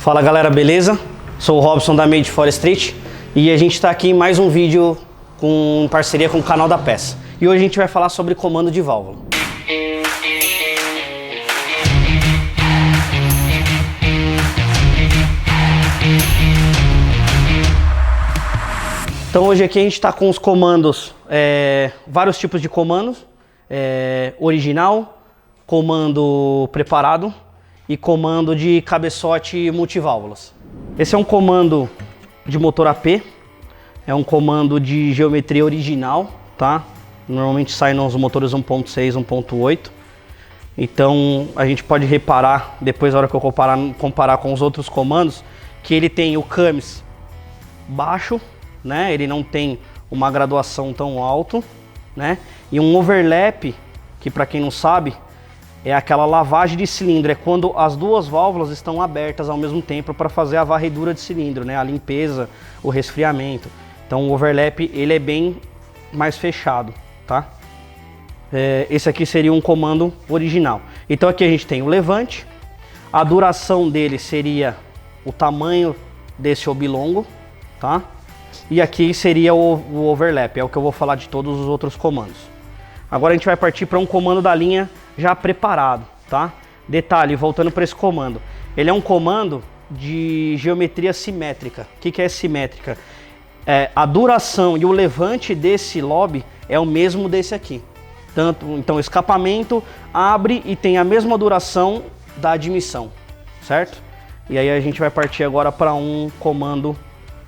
Fala galera, beleza? Sou o Robson da Made for Street e a gente está aqui em mais um vídeo em parceria com o canal da Peça. E hoje a gente vai falar sobre comando de válvula. Então hoje aqui a gente está com os comandos, vários tipos de comandos, original, comando preparado e comando de cabeçote multiválvulas. Esse é um comando de motor AP, é um comando de geometria original, tá? Normalmente sai nos motores 1.6, 1.8. Então a gente pode reparar, depois na hora que eu comparar com os outros comandos, que ele tem o camis baixo, né? Ele não tem uma graduação tão alto, né? E um overlap, que para quem não sabe, é aquela lavagem de cilindro, é quando as duas válvulas estão abertas ao mesmo tempo para fazer a varredura de cilindro, né? A limpeza, o resfriamento. Então o overlap ele é bem mais fechado, tá? Esse aqui seria um comando original. Então aqui a gente tem o levante, a duração dele seria o tamanho desse oblongo, tá? E aqui seria o overlap, é o que eu vou falar de todos os outros comandos. Agora a gente vai partir para um comando da linha já preparado, tá? Detalhe, voltando para esse comando. Ele é um comando de geometria simétrica. O que é simétrica? A duração e o levante desse lobby é o mesmo desse aqui. Então o escapamento abre e tem a mesma duração da admissão, certo? E aí a gente vai partir agora para um comando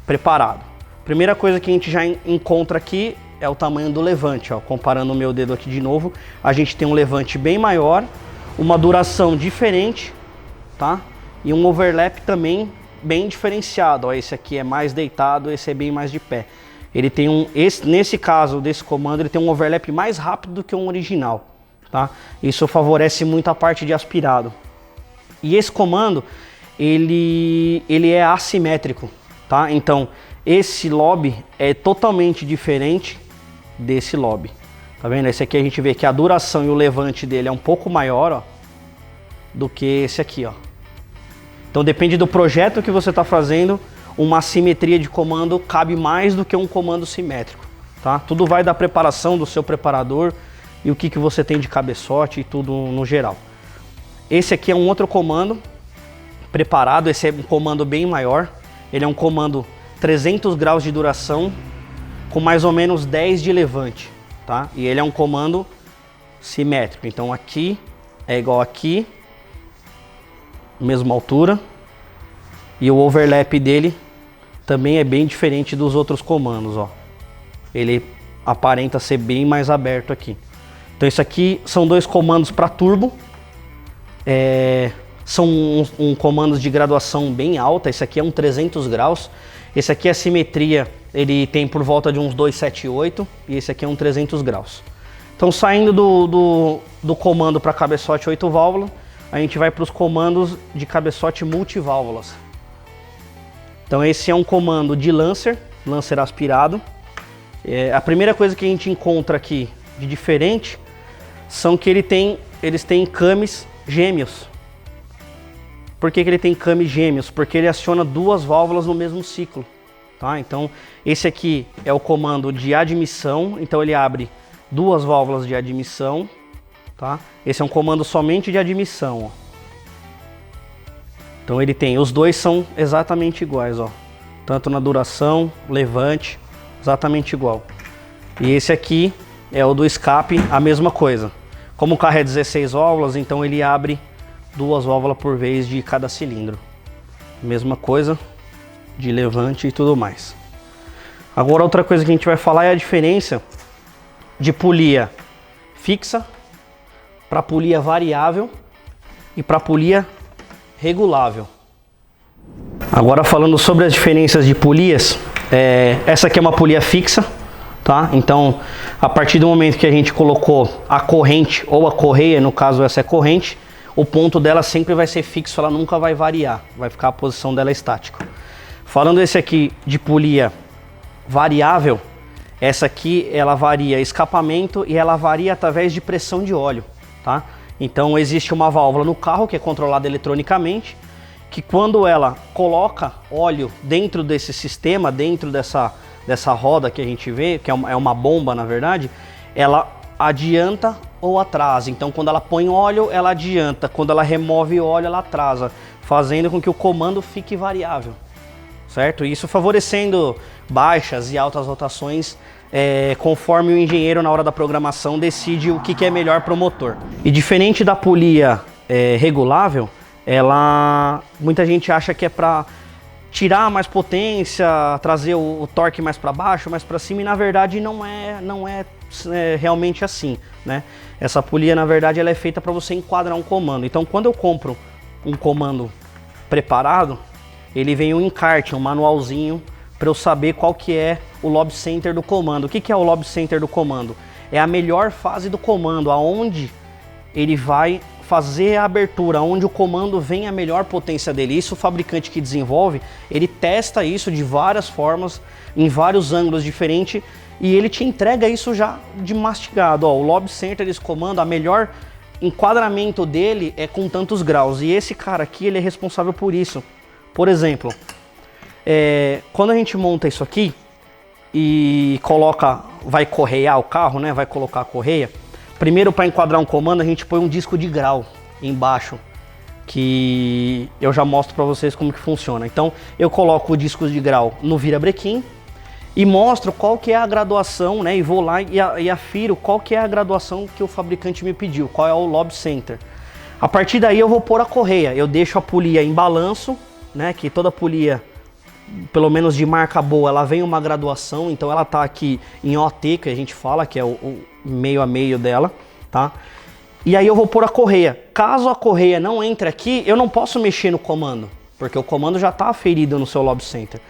preparado. Primeira coisa que a gente já encontra aqui é o tamanho do levante, ó. Comparando o meu dedo aqui de novo, a gente tem um levante bem maior, uma duração diferente, tá? E um overlap também bem diferenciado, ó. Esse aqui é mais deitado, esse é bem mais de pé. Ele tem nesse caso desse comando, ele tem um overlap mais rápido do que um original, tá? Isso favorece muito a parte de aspirado. E esse comando, ele é assimétrico, tá? Então, esse lobby é totalmente diferente desse lobby. Tá vendo? Esse aqui a gente vê que a duração e o levante dele é um pouco maior, ó, do que esse aqui, ó. Então depende do projeto que você está fazendo, uma assimetria de comando cabe mais do que um comando simétrico, tá? Tudo vai da preparação do seu preparador e o que você tem de cabeçote e tudo no geral. Esse aqui é um outro comando preparado, esse é um comando bem maior. Ele é um comando 300 graus de duração com mais ou menos 10 de levante, tá? E ele é um comando simétrico. Então aqui é igual aqui, mesma altura. E o overlap dele também é bem diferente dos outros comandos, ó. Ele aparenta ser bem mais aberto aqui. Então isso aqui são dois comandos para turbo. São comandos de graduação bem alta. Esse aqui é um 300 graus. Esse aqui a simetria, ele tem por volta de uns 278 e esse aqui é um 300 graus. Então saindo do comando para cabeçote 8 válvulas, a gente vai para os comandos de cabeçote multiválvulas. Então esse é um comando de Lancer aspirado. A primeira coisa que a gente encontra aqui de diferente são que eles têm camis gêmeos. Por que ele tem camis gêmeos? Porque ele aciona duas válvulas no mesmo ciclo, tá? Então esse aqui é o comando de admissão, então ele abre duas válvulas de admissão, tá? Esse é um comando somente de admissão, ó. Então ele tem, os dois são exatamente iguais, ó. Tanto na duração, levante, exatamente igual. E esse aqui é o do escape, a mesma coisa. Como o carro é 16 válvulas, então ele abre duas válvulas por vez de cada cilindro. Mesma coisa de levante e tudo mais. Agora outra coisa que a gente vai falar é a diferença de polia fixa para polia variável e para polia regulável. Agora falando sobre as diferenças de polias, essa aqui é uma polia fixa, tá? Então a partir do momento que a gente colocou a corrente ou a correia, no caso essa é corrente, o ponto dela sempre vai ser fixo, ela nunca vai variar, vai ficar a posição dela estática. Falando esse aqui de polia variável, essa aqui ela varia escapamento e ela varia através de pressão de óleo, tá? Então existe uma válvula no carro que é controlada eletronicamente, que quando ela coloca óleo dentro desse sistema, dentro dessa roda que a gente vê, que é uma bomba na verdade, ela adianta ou atrasa. Então quando ela põe óleo, ela adianta, quando ela remove óleo, ela atrasa, fazendo com que o comando fique variável, certo? Isso favorecendo baixas e altas rotações, conforme o engenheiro na hora da programação decide o que é melhor para o motor. E diferente da polia regulável, muita gente acha que é para tirar mais potência, trazer o torque mais para baixo, mais para cima, e na verdade não é realmente assim, né? Essa polia na verdade ela é feita para você enquadrar um comando. Então quando eu compro um comando preparado, ele vem um encarte, um manualzinho para eu saber qual que é o lob center do comando. O que é o lob center do comando? É a melhor fase do comando, aonde ele vai fazer a abertura, onde o comando vem a melhor potência dele. Isso o fabricante que desenvolve, ele testa isso de várias formas, em vários ângulos diferentes, e ele te entrega isso já de mastigado. Ó, o lob center desse comando, a melhor enquadramento dele é com tantos graus, e esse cara aqui ele é responsável por isso. Por exemplo, quando a gente monta isso aqui e vai correiar o carro, né? Vai colocar a correia. Primeiro, para enquadrar um comando, a gente põe um disco de grau embaixo, que eu já mostro para vocês como que funciona. Então, eu coloco o disco de grau no virabrequim e mostro qual que é a graduação, né? E vou lá e afiro qual que é a graduação que o fabricante me pediu, qual é o lob center. A partir daí eu vou pôr a correia. Eu deixo a polia em balanço, né? Que toda polia, pelo menos de marca boa, ela vem uma graduação, então ela tá aqui em OT, que a gente fala, que é o meio a meio dela, tá? E aí eu vou pôr a correia. Caso a correia não entre aqui, eu não posso mexer no comando, porque o comando já tá aferido no seu lob center.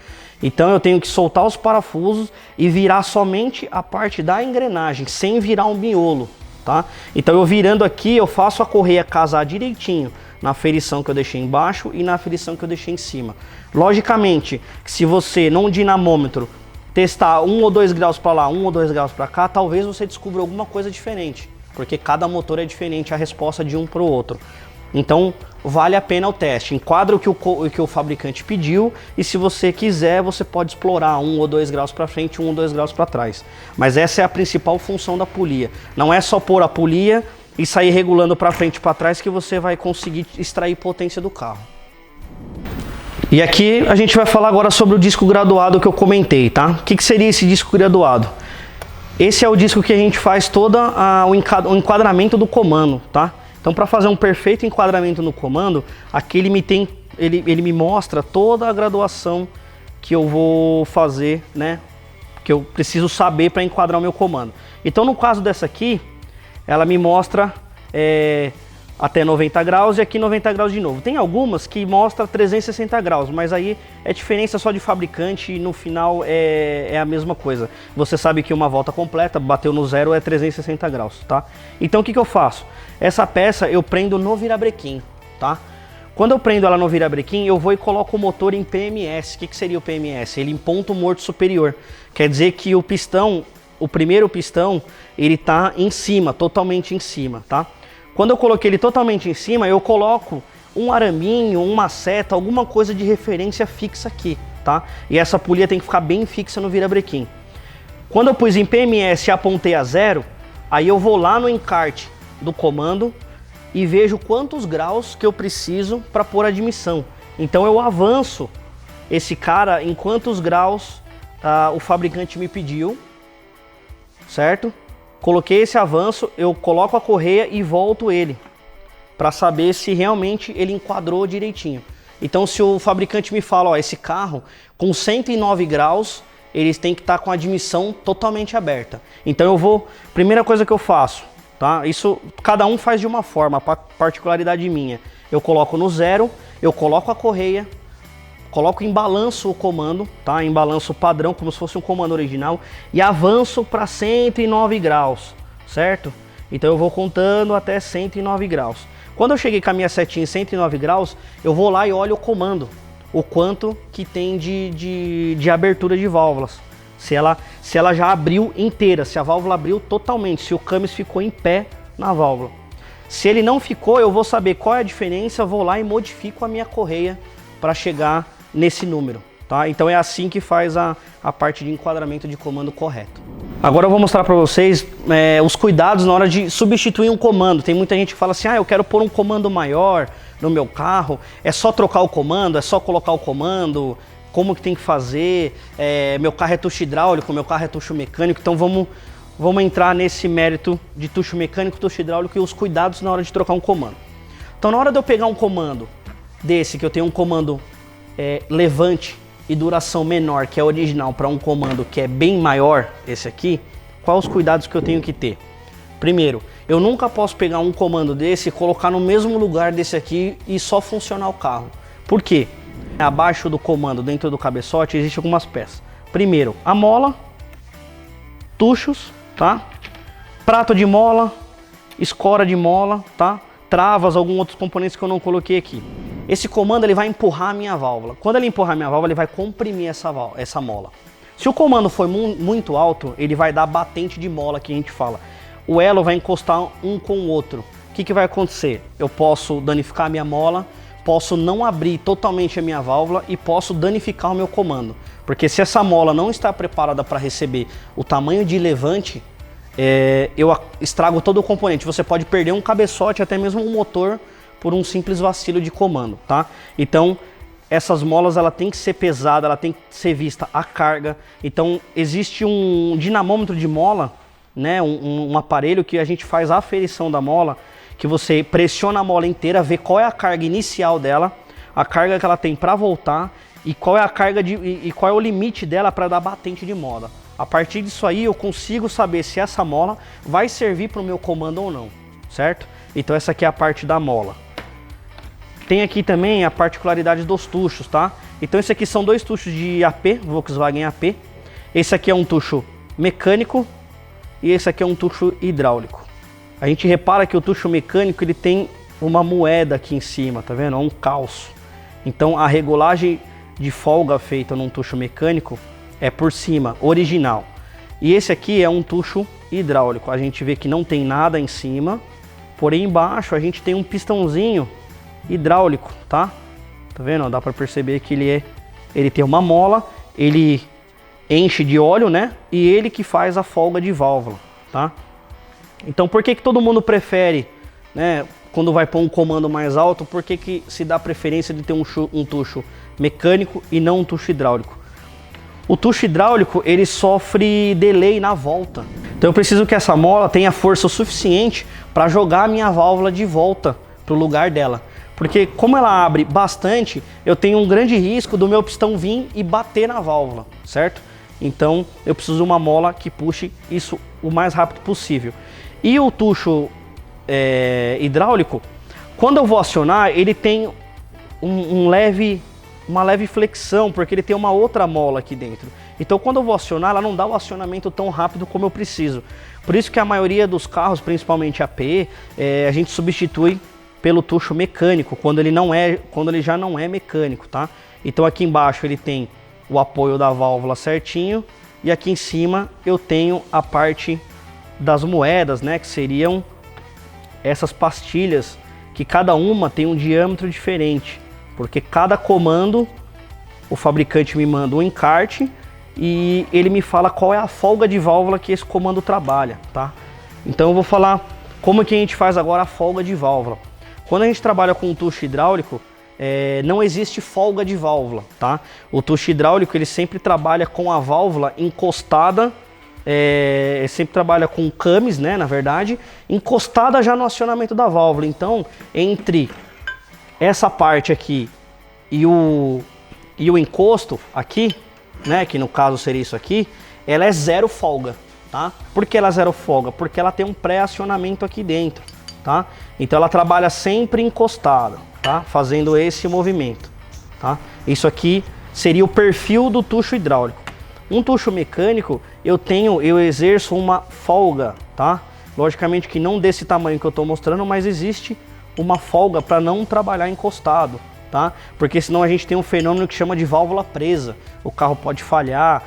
Então eu tenho que soltar os parafusos e virar somente a parte da engrenagem, sem virar um miolo, tá? Então eu virando aqui, eu faço a correia casar direitinho na aferição que eu deixei embaixo e na aferição que eu deixei em cima. Logicamente, se você, num dinamômetro, testar 1 ou 2 graus para lá, 1 ou 2 graus para cá, talvez você descubra alguma coisa diferente, porque cada motor é diferente a resposta de um para o outro. Então, vale a pena o teste. Enquadra o que o fabricante pediu, e se você quiser, você pode explorar 1 ou 2 graus para frente, 1 ou 2 graus para trás. Mas essa é a principal função da polia. Não é só pôr a polia e sair regulando para frente e para trás que você vai conseguir extrair potência do carro. E aqui a gente vai falar agora sobre o disco graduado que eu comentei, tá? O que seria esse disco graduado? Esse é o disco que a gente faz todo o enquadramento do comando, tá? Então, para fazer um perfeito enquadramento no comando, aqui ele me mostra toda a graduação que eu vou fazer, né? Que eu preciso saber para enquadrar o meu comando. Então, no caso dessa aqui, ela me mostra até 90 graus e aqui 90 graus de novo. Tem algumas que mostram 360 graus, mas aí é diferença só de fabricante e no final é a mesma coisa. Você sabe que uma volta completa, bateu no zero, é 360 graus, tá? Então o que eu faço? Essa peça eu prendo no virabrequim, tá? Quando eu prendo ela no virabrequim, eu vou e coloco o motor em PMS. O que seria o PMS? Ele em ponto morto superior. Quer dizer que o pistão, o primeiro pistão, ele tá em cima, totalmente em cima, tá? Quando eu coloquei ele totalmente em cima, eu coloco um araminho, uma seta, alguma coisa de referência fixa aqui, tá? E essa polia tem que ficar bem fixa no virabrequim. Quando eu pus em PMS e apontei a 0, aí eu vou lá no encarte do comando e vejo quantos graus que eu preciso para pôr a admissão. Então eu avanço esse cara em quantos graus o fabricante me pediu, certo? Coloquei esse avanço, eu coloco a correia e volto ele, para saber se realmente ele enquadrou direitinho. Então se o fabricante me fala, ó, esse carro com 109 graus, eles têm que estar com a admissão totalmente aberta. Então eu vou, primeira coisa que eu faço, tá? Isso cada um faz de uma forma, particularidade minha. Eu coloco no 0, eu coloco a correia, coloco em balanço o comando, tá? Em balanço padrão, como se fosse um comando original, e avanço para 109 graus, certo? Então eu vou contando até 109 graus. Quando eu cheguei com a minha setinha em 109 graus, eu vou lá e olho o comando, o quanto que tem de abertura de válvulas. Se ela já abriu inteira, se a válvula abriu totalmente, se o camis ficou em pé na válvula. Se ele não ficou, eu vou saber qual é a diferença, vou lá e modifico a minha correia para chegar nesse número, tá? Então é assim que faz a parte de enquadramento de comando correto. Agora eu vou mostrar para vocês os cuidados na hora de substituir um comando. Tem muita gente que fala assim, eu quero pôr um comando maior no meu carro, é só trocar o comando, é só colocar o comando, como que tem que fazer, meu carro é tucho hidráulico, meu carro é tucho mecânico, então vamos entrar nesse mérito de tucho mecânico, tucho hidráulico e os cuidados na hora de trocar um comando. Então na hora de eu pegar um comando desse, que eu tenho um comando levante e duração menor, que é original, para um comando que é bem maior, esse aqui, quais os cuidados que eu tenho que ter? Primeiro, eu nunca posso pegar um comando desse e colocar no mesmo lugar desse aqui e só funcionar o carro. Por quê? Abaixo do comando, dentro do cabeçote, existem algumas peças. Primeiro, a mola, tuchos, tá? Prato de mola, escora de mola, tá? Travas, alguns outros componentes que eu não coloquei aqui. Esse comando ele vai empurrar a minha válvula. Quando ele empurrar a minha válvula, ele vai comprimir essa mola. Se o comando for muito alto, ele vai dar batente de mola, que a gente fala. O elo vai encostar um com o outro. O que vai acontecer? Eu posso danificar a minha mola, posso não abrir totalmente a minha válvula e posso danificar o meu comando. Porque se essa mola não está preparada para receber o tamanho de levante, eu estrago todo o componente. Você pode perder um cabeçote, até mesmo um motor, por um simples vacilo de comando, tá? Então, essas molas ela tem que ser pesada, ela tem que ser vista a carga. Então, existe um dinamômetro de mola, né? Um aparelho que a gente faz a aferição da mola, que você pressiona a mola inteira, vê qual é a carga inicial dela, a carga que ela tem para voltar e qual é a carga e qual é o limite dela para dar batente de mola. A partir disso aí eu consigo saber se essa mola vai servir para o meu comando ou não, certo? Então essa aqui é a parte da mola. Tem aqui também a particularidade dos tuchos, tá? Então esse aqui são dois tuchos de AP, Volkswagen AP. Esse aqui é um tucho mecânico e esse aqui é um tucho hidráulico. A gente repara que o tucho mecânico ele tem uma moeda aqui em cima, tá vendo? É um calço. Então a regulagem de folga feita num tucho mecânico é por cima, original. E esse aqui é um tucho hidráulico. A gente vê que não tem nada em cima, porém embaixo a gente tem um pistãozinho hidráulico, tá? Tá vendo? Dá para perceber que ele tem uma mola, ele enche de óleo, né? E ele que faz a folga de válvula, tá? Então por que todo mundo prefere, né? Quando vai pôr um comando mais alto, por que se dá preferência de ter um tucho mecânico e não um tucho hidráulico? O tucho hidráulico ele sofre delay na volta. Então eu preciso que essa mola tenha força o suficiente para jogar a minha válvula de volta para o lugar dela. Porque como ela abre bastante, eu tenho um grande risco do meu pistão vir e bater na válvula, certo? Então eu preciso de uma mola que puxe isso o mais rápido possível. E o tucho hidráulico, quando eu vou acionar, ele tem uma leve flexão, porque ele tem uma outra mola aqui dentro. Então quando eu vou acionar, ela não dá o acionamento tão rápido como eu preciso. Por isso que a maioria dos carros, principalmente AP, a gente substitui pelo tucho mecânico, quando ele já não é mecânico, tá? Então aqui embaixo ele tem o apoio da válvula certinho e aqui em cima eu tenho a parte das moedas, né, que seriam essas pastilhas, que cada uma tem um diâmetro diferente, porque cada comando o fabricante me manda um encarte e ele me fala qual é a folga de válvula que esse comando trabalha, tá? Então eu vou falar como que a gente faz agora a folga de válvula. Quando a gente trabalha com um tucho hidráulico, não existe folga de válvula, tá? O tucho hidráulico ele sempre trabalha com a válvula encostada, sempre trabalha com cames, né, na verdade, encostada já no acionamento da válvula. Então, entre essa parte aqui e o encosto aqui, né, que no caso seria isso aqui, ela é zero folga, tá? Por que ela é zero folga? Porque ela tem um pré-acionamento aqui dentro, tá? Então ela trabalha sempre encostada, tá? Fazendo esse movimento, tá? Isso aqui seria o perfil do tucho hidráulico. Um tucho mecânico, eu exerço uma folga, tá? Logicamente que não desse tamanho que eu estou mostrando, mas existe uma folga para não trabalhar encostado, tá? Porque senão a gente tem um fenômeno que chama de válvula presa. O carro pode falhar,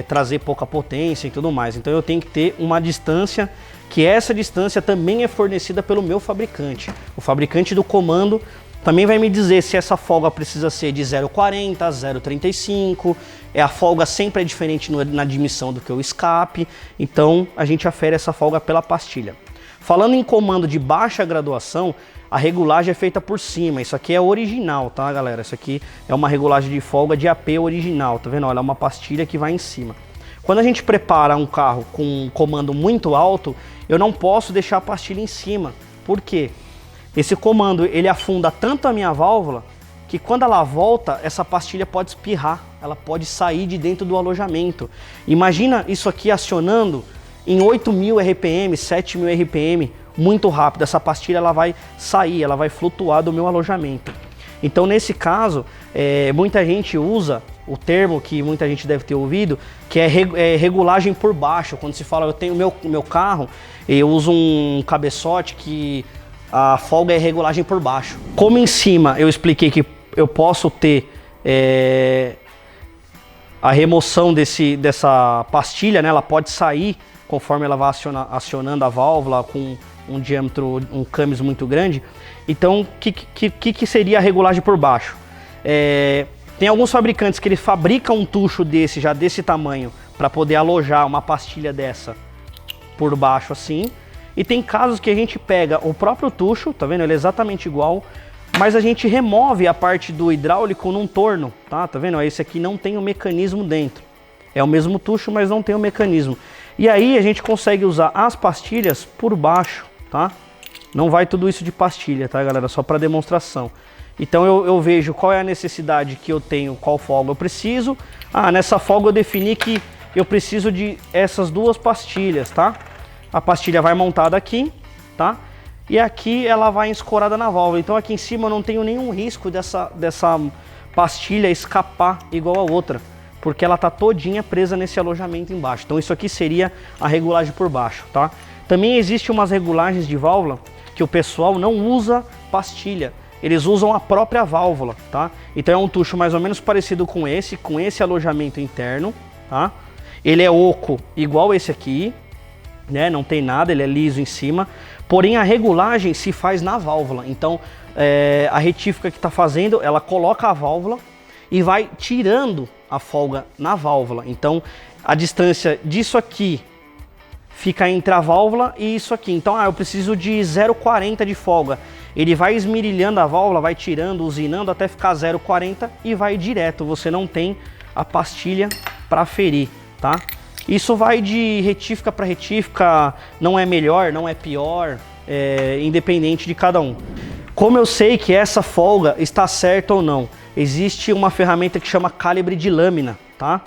trazer pouca potência e tudo mais. Então eu tenho que ter uma distância, que essa distância também é fornecida pelo meu fabricante. O fabricante do comando também vai me dizer se essa folga precisa ser de 0,40, 0,35, a folga sempre é diferente na admissão do que o escape, então a gente afere essa folga pela pastilha. Falando em comando de baixa graduação, a regulagem é feita por cima. Isso aqui é original, tá, galera? Isso aqui é uma regulagem de folga de AP original, tá vendo? Olha, é uma pastilha que vai em cima. Quando a gente prepara um carro com um comando muito alto, eu não posso deixar a pastilha em cima. Por quê? Esse comando, ele afunda tanto a minha válvula, que quando ela volta, essa pastilha pode espirrar, ela pode sair de dentro do alojamento. Imagina isso aqui acionando em 8.000 RPM, 7.000 RPM, muito rápido. Essa pastilha ela vai sair, ela vai flutuar do meu alojamento. Então nesse caso, muita gente usa o termo que muita gente deve ter ouvido, que é regulagem por baixo. Quando se fala, eu tenho meu carro, eu uso um cabeçote que a folga é regulagem por baixo. Como em cima eu expliquei que eu posso ter a remoção dessa pastilha, né? Ela pode sair conforme ela vai acionando a válvula com um diâmetro, um camis muito grande. Então, o que seria a regulagem por baixo? Tem alguns fabricantes que eles fabricam um tucho já desse tamanho, para poder alojar uma pastilha dessa por baixo assim. E tem casos que a gente pega o próprio tucho, tá vendo? Ele é exatamente igual, mas a gente remove a parte do hidráulico num torno, tá? Tá vendo? Esse aqui não tem o mecanismo dentro. É o mesmo tucho, mas não tem o mecanismo. E aí a gente consegue usar as pastilhas por baixo, tá? Não vai tudo isso de pastilha, tá, galera? Só para demonstração. Então eu vejo qual é a necessidade que eu tenho, qual folga eu preciso. Nessa folga eu defini que eu preciso de essas duas pastilhas, tá? A pastilha vai montada aqui, tá? E aqui ela vai escorada na válvula. Então aqui em cima eu não tenho nenhum risco dessa pastilha escapar igual a outra, porque ela tá todinha presa nesse alojamento embaixo. Então isso aqui seria a regulagem por baixo, tá? Também existe umas regulagens de válvula que o pessoal não usa pastilha. Eles usam a própria válvula, tá? Então é um tucho mais ou menos parecido com esse alojamento interno, tá? Ele é oco igual esse aqui, né? Não tem nada, ele é liso em cima. Porém a regulagem se faz na válvula. Então a retífica que está fazendo, ela coloca a válvula e vai tirando a folga na válvula. Então a distância disso aqui fica entre a válvula e isso aqui. Então eu preciso de 0,40 de folga. Ele vai esmirilhando a válvula, vai tirando, usinando até ficar 0,40 e vai direto. Você não tem a pastilha para ferir, tá? Isso vai de retífica para retífica, não é melhor, não é pior, independente de cada um. Como eu sei que essa folga está certa ou não? Existe uma ferramenta que chama calibre de lâmina, tá?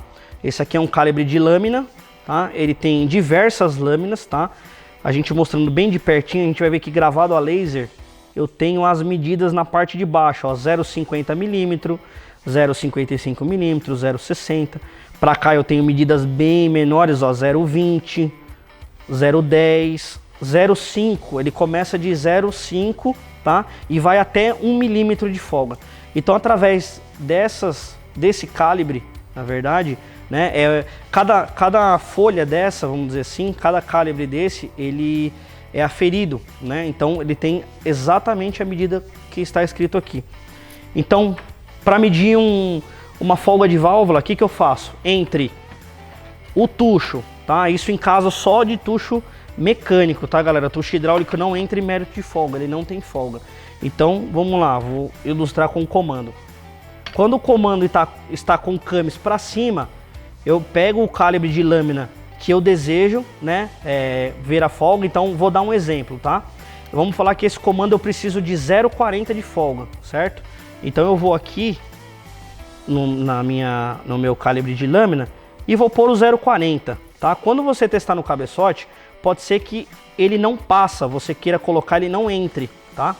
Esse aqui é um calibre de lâmina, tá? Ele tem diversas lâminas, tá? A gente mostrando bem de pertinho, a gente vai ver que gravado a laser, eu tenho as medidas na parte de baixo, ó, 0,50 milímetro, 0,55 milímetro, 0,60. Para cá eu tenho medidas bem menores, ó, 0,20, 0,10, 0,5. Ele começa de 0,5, tá? E vai até 1 milímetro de folga. Então, através desse calibre, na verdade, né, cada folha dessa, vamos dizer assim, cada calibre desse, ele é aferido, né? Então ele tem exatamente a medida que está escrito aqui. Então, para medir uma folga de válvula, o que eu faço? Entre o tucho, tá? Isso em caso só de tucho mecânico, tá, galera? Tucho hidráulico não entra em mérito de folga, ele não tem folga. Então, vamos lá, vou ilustrar com o comando. Quando o comando está com o camis para cima, eu pego o calibre de lâmina que eu desejo, né, ver a folga. Então vou dar um exemplo, tá? Vamos falar que esse comando eu preciso de 0,40 de folga, certo? Então eu vou aqui no meu calibre de lâmina e vou pôr o 0,40, tá? Quando você testar no cabeçote, pode ser que ele não passa, você queira colocar, ele não entre, tá?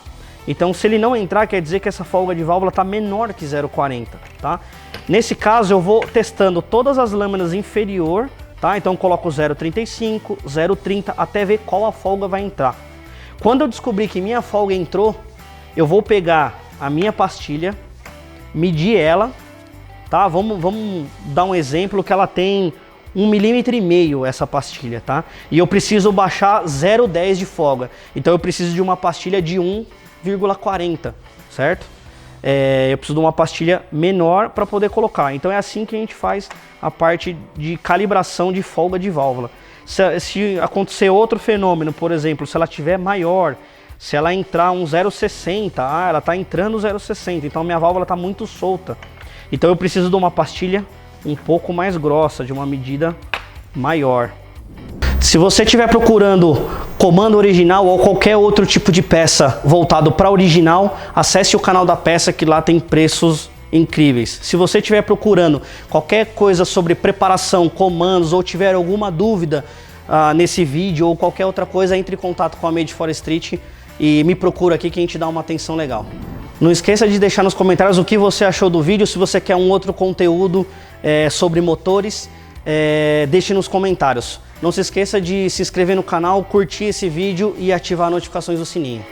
Então se ele não entrar, quer dizer que essa folga de válvula está menor que 0,40, tá? Nesse caso eu vou testando todas as lâminas inferior, tá? Então eu coloco 0,35, 0,30 até ver qual a folga vai entrar. Quando eu descobrir que minha folga entrou, eu vou pegar a minha pastilha, medir ela, tá? Vamos dar um exemplo que ela tem 1,5 milímetro essa pastilha, tá? E eu preciso baixar 0,10 de folga. Então eu preciso de uma pastilha de 1,40, certo? Eu preciso de uma pastilha menor para poder colocar. Então é assim que a gente faz a parte de calibração de folga de válvula. Se acontecer outro fenômeno, por exemplo, se ela tiver maior, se ela entrar um 0,60, ela está entrando 0,60, então minha válvula está muito solta. Então eu preciso de uma pastilha um pouco mais grossa, de uma medida maior. Se você estiver procurando comando original ou qualquer outro tipo de peça voltado para original, acesse o canal da peça que lá tem preços incríveis. Se você estiver procurando qualquer coisa sobre preparação, comandos ou tiver alguma dúvida nesse vídeo ou qualquer outra coisa, entre em contato com a Made for Street e me procura aqui que a gente dá uma atenção legal. Não esqueça de deixar nos comentários o que você achou do vídeo. Se você quer um outro conteúdo sobre motores, deixe nos comentários. Não se esqueça de se inscrever no canal, curtir esse vídeo e ativar as notificações do sininho.